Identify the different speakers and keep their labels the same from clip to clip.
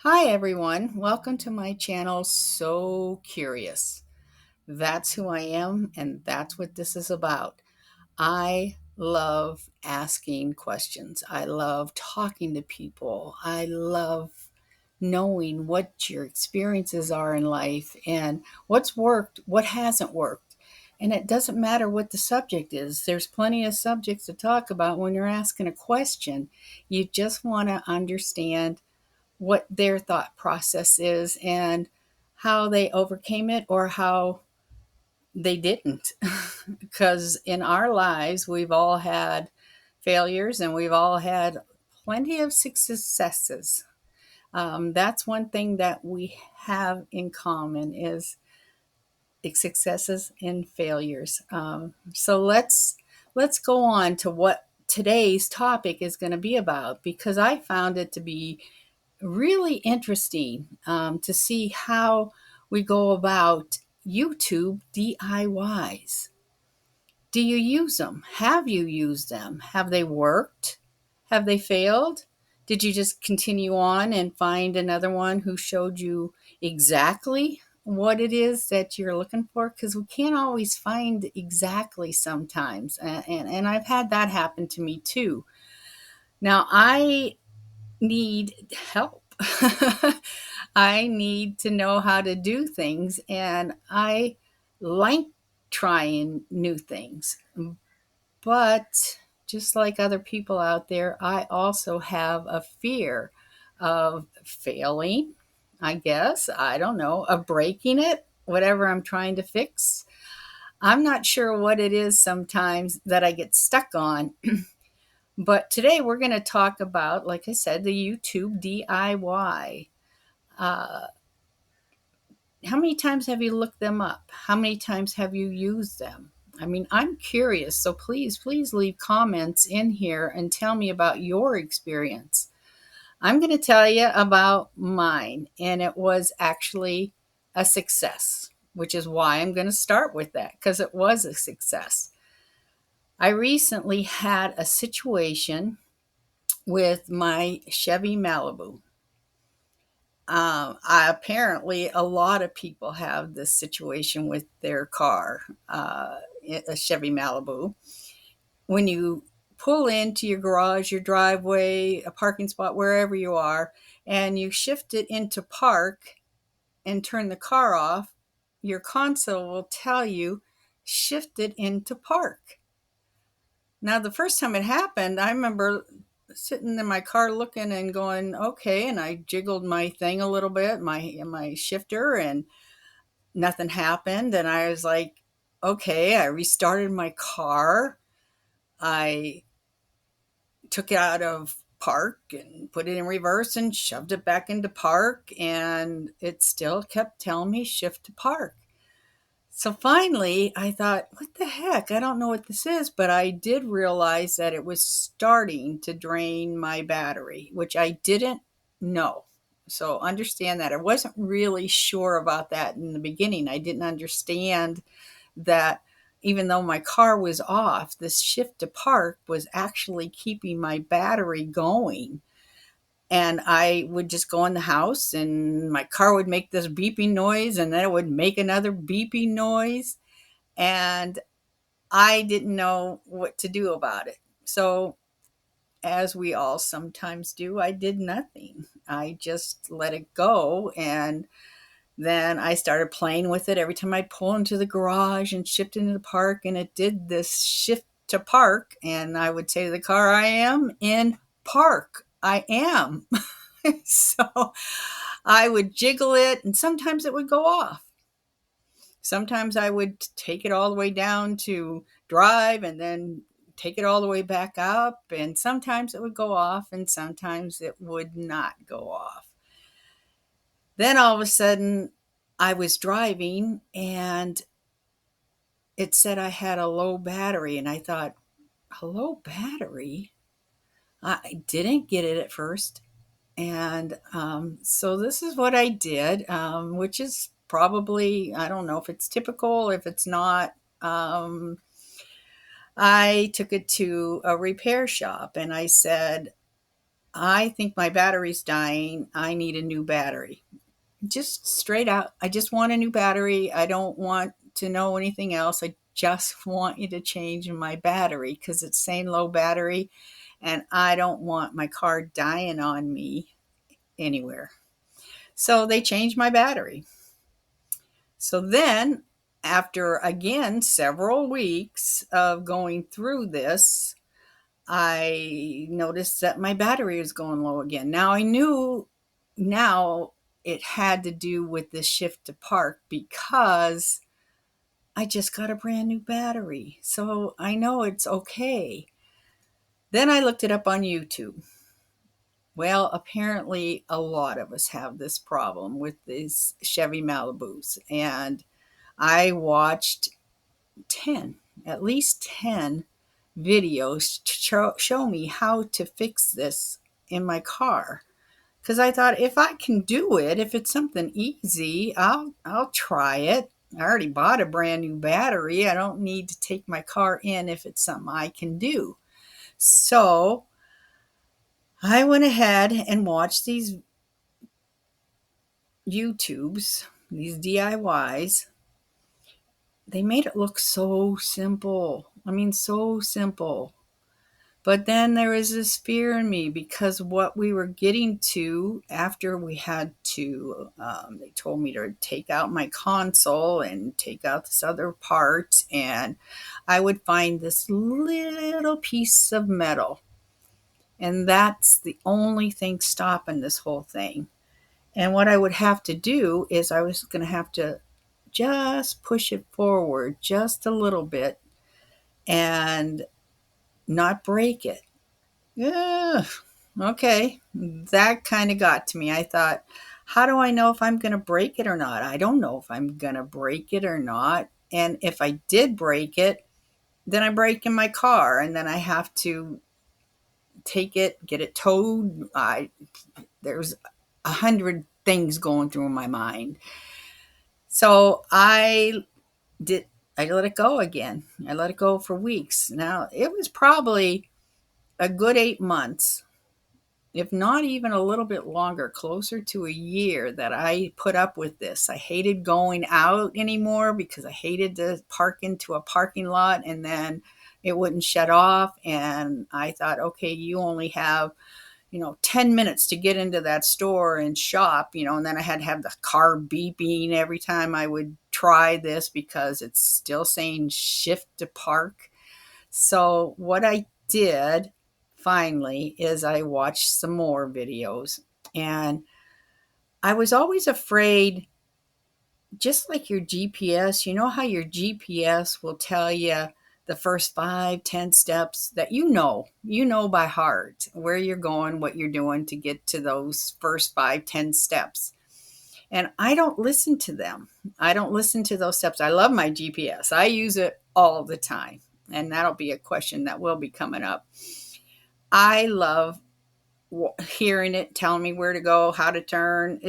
Speaker 1: Hi, everyone. Welcome to my channel, So Curious. That's who I am, and that's what this is about. I love asking questions. I love talking to people. I love knowing what your experiences are in life and what's worked, what hasn't worked. And it doesn't matter what the subject is, there's plenty of subjects to talk about when you're asking a question. You just want to understand what their thought process is and how they overcame it or how they didn't. Because in our lives, we've all had failures and we've all had plenty of successes. That's one thing that we have in common is successes and failures. So let's go on to what today's topic is going to be about because I found it to be really interesting to see how we go about YouTube DIYs. Do you use them? Have you used them? Have they worked? Have they failed? Did you just continue on and find another one who showed you exactly what it is that you're looking for? Because we can't always find exactly sometimes. And I've had that happen to me too. Now, I need help. I need to know how to do things, and I like trying new things. But just like other people out there, I also have a fear of failing, I guess. I don't know, of breaking it, whatever I'm trying to fix. I'm not sure what it is sometimes that I get stuck on. But today we're going to talk about, like I said, the YouTube DIY. Uh, how many times have you looked them up? How many times have you used them? I mean, I'm curious, so please leave comments in here and tell me about your experience. I'm going to tell you about mine, and it was actually a success, which is why I'm going to start with that because it was a success. I recently had a situation with my Chevy Malibu. Apparently, a lot of people have this situation with their car, a Chevy Malibu. When you pull into your garage, your driveway, a parking spot, wherever you are, and you shift it into park and turn the car off, your console will tell you shift it into park. Now, the first time it happened, I remember sitting in my car looking and going, okay, and I jiggled my thing a little bit, my shifter, and nothing happened. And I was like, okay, I restarted my car. I took it out of park and put it in reverse and shoved it back into park, and it still kept telling me shift to park. So finally, I thought, what the heck? I don't know what this is, but I did realize that it was starting to drain my battery, which I didn't know. So understand that. I wasn't really sure about that in the beginning. I didn't understand that even though my car was off, this shift to park was actually keeping my battery going. And I would just go in the house and my car would make this beeping noise and then it would make another beeping noise, and I didn't know what to do about it. So, as we all sometimes do, I did nothing. I just let it go. And then I started playing with it every time I pull into the garage and shift into the park. And it did this shift to park. And I would say to the car, I am in park. I am. So I would jiggle it, and sometimes it would go off. Sometimes I would take it all the way down to drive and then take it all the way back up. And sometimes it would go off and sometimes it would not go off. Then all of a sudden, I was driving and it said I had a low battery. And I thought, a low battery? I didn't get it at first. And so this is what I did, which is probably, I don't know if it's typical, if it's not. I took it to a repair shop and I said, I think my battery's dying. I need a new battery. Just straight out. I just want a new battery. I don't want to know anything else. I just want you to change my battery because it's saying low battery, and I don't want my car dying on me anywhere. So they changed my battery. So then, after again several weeks of going through this, I noticed that my battery was going low again. Now I knew now it had to do with the shift to park because I just got a brand new battery. So I know it's okay. Then I looked it up on YouTube. Well, apparently a lot of us have this problem with these Chevy Malibus. And I watched 10, at least 10 videos to show me how to fix this in my car. Because I thought if I can do it, if it's something easy, I'll try it. I already bought a brand new battery. I don't need to take my car in if it's something I can do. So I went ahead and watched these YouTubes, these DIYs. They made it look so simple. I mean, so simple. But then there was this fear in me because what we were getting to after we had to, they told me to take out my console and take out this other part, and I would find this little piece of metal. And that's the only thing stopping this whole thing. And what I would have to do is I was going to have to just push it forward just a little bit and not break it. Yeah. Okay. That kind of got to me. I thought, how do I know if I'm going to break it or not? I don't know if I'm going to break it or not. And if I did break it, then I break in my car and then I have to take it, get it towed. There's 100 things going through my mind. So did, I let it go again. I let it go for weeks. Now, it was probably a good 8 months, if not even a little bit longer, closer to a year that I put up with this. I hated going out anymore because I hated to park into a parking lot and then it wouldn't shut off. And I thought, okay, you only have, 10 minutes to get into that store and shop, and then I had to have the car beeping every time I would try this because it's still saying shift to park. So what I did finally is I watched some more videos, and I was always afraid, just like your GPS, you know how your GPS will tell you the first 5, 10 steps that you know by heart where you're going, what you're doing to get to those first 5, 10 steps. And I don't listen to them. I don't listen to those steps. I love my GPS. I use it all the time. And that'll be a question that will be coming up. I love hearing it, telling me where to go, how to turn.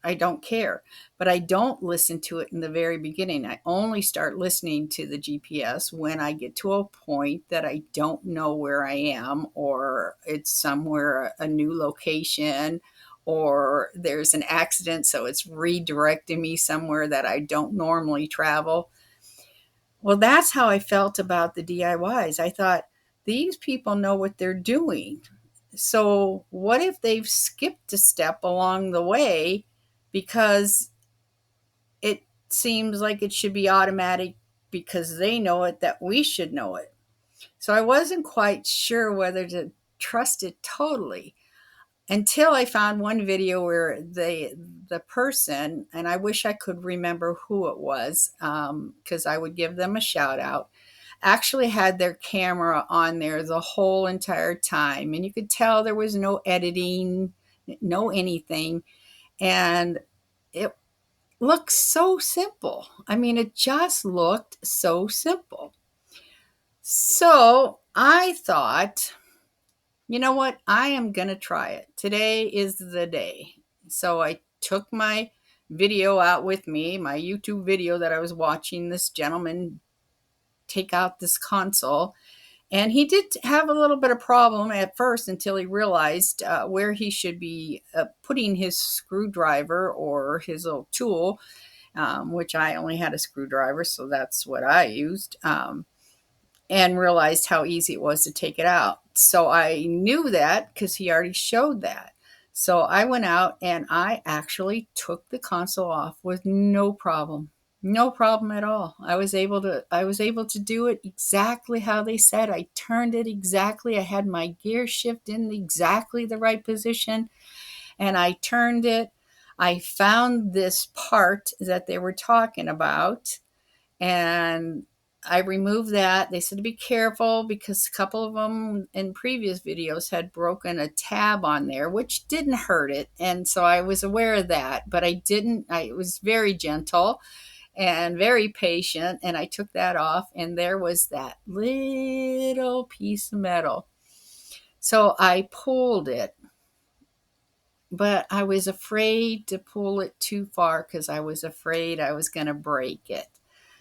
Speaker 1: I don't care. But I don't listen to it in the very beginning. I only start listening to the GPS when I get to a point that I don't know where I am, or it's somewhere, a new location, or there's an accident, so it's redirecting me somewhere that I don't normally travel. Well, that's how I felt about the DIYs. I thought, these people know what they're doing. So, what if they've skipped a step along the way because it seems like it should be automatic because they know it, that we should know it? So, I wasn't quite sure whether to trust it totally until I found one video where the person, and I wish I could remember who it was, because I would give them a shout out, actually had their camera on there the whole entire time. And you could tell there was no editing, no anything. And it looked so simple. I mean, it just looked so simple. So I thought, you know what? I am going to try it. Today is the day. So I took my video out with me, my YouTube video that I was watching this gentleman take out this console, And he did have a little bit of problem at first until he realized where he should be putting his screwdriver or his little tool, which I only had a screwdriver, so that's what I used, and realized how easy it was to take it out. So I knew that because he already showed that. So I went out and I actually took the console off with no problem. No problem at all. I was able to do it exactly how they said. I turned it exactly. I had my gear shift in exactly the right position and I turned it. I found this part that they were talking about and I removed that. They said to be careful because a couple of them in previous videos had broken a tab on there, which didn't hurt it. And so I was aware of that, but I was very gentle and very patient. And I took that off, and there was that little piece of metal. So I pulled it, but I was afraid to pull it too far because I was afraid I was going to break it.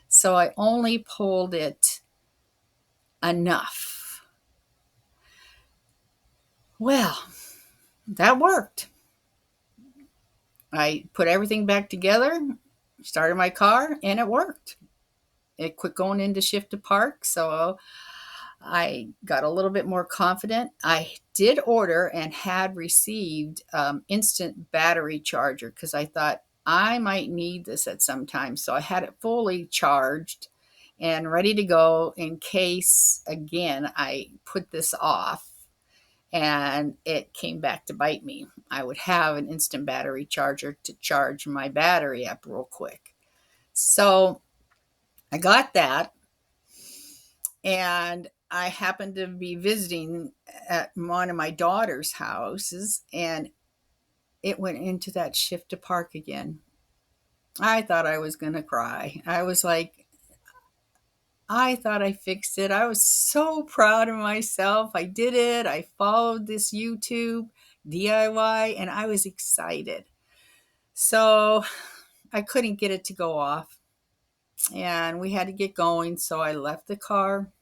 Speaker 1: So I only pulled it enough. Well, that worked. I put everything back together, started my car, and it worked. It quit going into shift to park, so I got a little bit more confident. I did order and had received instant battery charger because I thought I might need this at some time. So I had it fully charged and ready to go in case, again, I put this off and it came back to bite me. I would have an instant battery charger to charge my battery up real quick. So I got that, and I happened to be visiting at one of my daughter's houses, and it went into that shift to park again. I thought I was going to cry. I thought I fixed it. I was so proud of myself. I did it. I followed this YouTube DIY and I was excited. So I couldn't get it to go off and we had to get going. So I left the car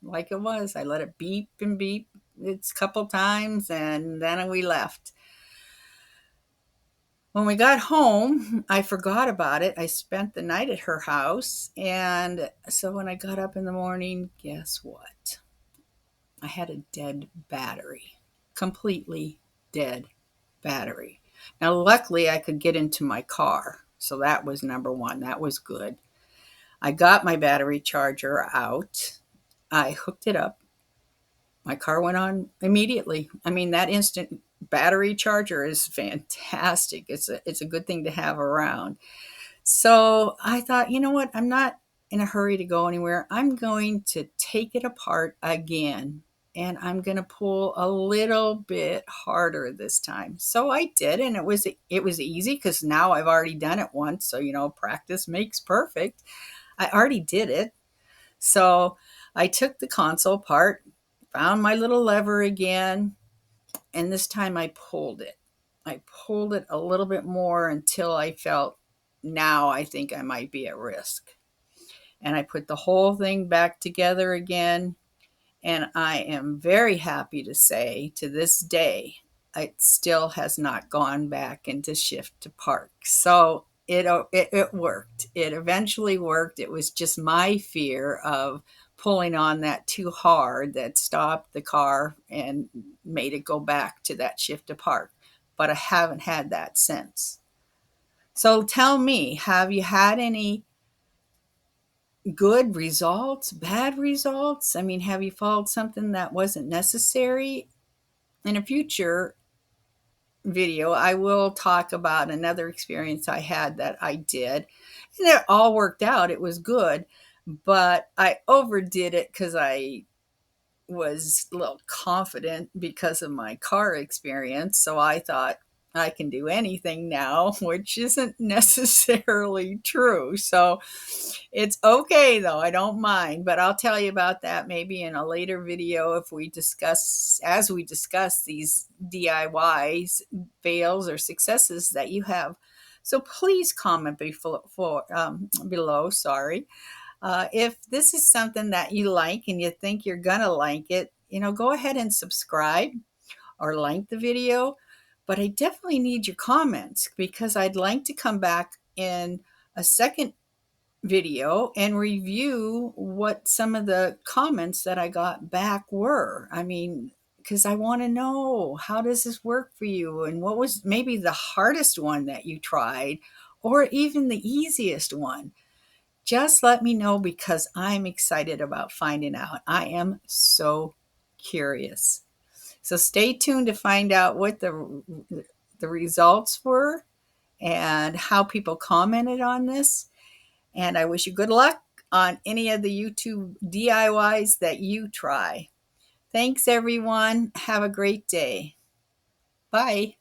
Speaker 1: like it was. I let it beep and beep it's a couple times and then we left. When we got home, I forgot about it. I spent the night at her house. And so when I got up in the morning, guess what? I had a dead battery, completely dead battery. Now, luckily, I could get into my car. So that was number one. That was good. I got my battery charger out. I hooked it up. My car went on immediately. I mean, that instant battery charger is fantastic. It's a good thing to have around. So I thought, you know what? I'm not in a hurry to go anywhere. I'm going to take it apart again and I'm going to pull a little bit harder this time. So I did, and it was easy because now I've already done it once. So practice makes perfect. I already did it. So I took the console apart, found my little lever again, and this time I pulled it. I pulled it a little bit more until I felt now I think I might be at risk. And I put the whole thing back together again. And I am very happy to say to this day, it still has not gone back into shift to park. So it worked. It eventually worked. It was just my fear of pulling on that too hard that stopped the car and made it go back to that shift to park. But I haven't had that since. So tell me, have you had any good results, bad results? I mean, have you followed something that wasn't necessary? In a future video, I will talk about another experience I had that I did, and it all worked out. It was good, but I overdid it because I was a little confident because of my car experience. So I thought I can do anything now, which isn't necessarily true. So it's okay though. I don't mind, but I'll tell you about that maybe in a later video if as we discuss these DIYs, fails or successes that you have. So please comment below. Sorry. If this is something that you like and you think you're gonna like it, go ahead and subscribe or like the video. But I definitely need your comments because I'd like to come back in a second video and review what some of the comments that I got back were. I mean, because I want to know, how does this work for you? And what was maybe the hardest one that you tried, or even the easiest one? Just let me know because I'm excited about finding out. I am so curious. So stay tuned to find out what the results were and how people commented on this. And I wish you good luck on any of the YouTube DIYs that you try. Thanks, everyone. Have a great day. Bye.